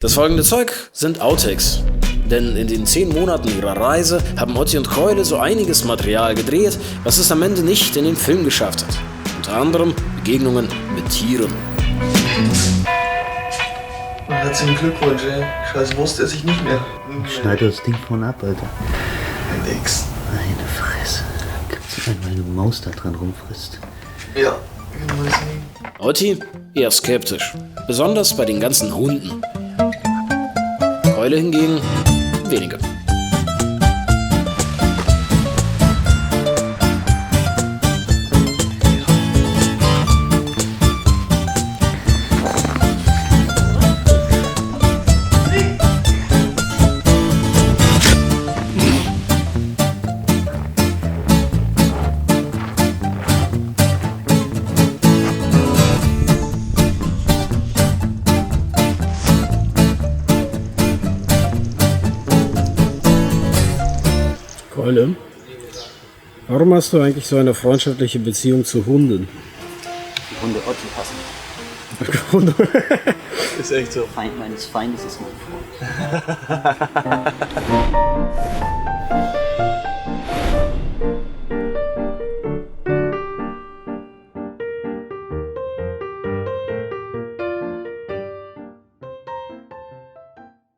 Das folgende Zeug sind Outtakes. Denn in den 10 Monaten ihrer Reise haben Otti und Keule so einiges Material gedreht, was es am Ende nicht in den Film geschafft hat. Unter anderem Begegnungen mit Tieren. Herzlichen Glückwunsch, ey. Scheiß Wurst esse ich nicht mehr. Schneid das Ding von ab, Alter. Nix. Meine Fresse. Kannst du sein, weil eine Maus da dran rumfrisst? Ja, genau deswegen. Otti eher skeptisch. Besonders bei den ganzen Hunden. Keule hingegen weniger. Keule, warum hast du eigentlich so eine freundschaftliche Beziehung zu Hunden? Die Hunde Otti hassen. Ist echt so. Feind meines Feindes ist mein Freund.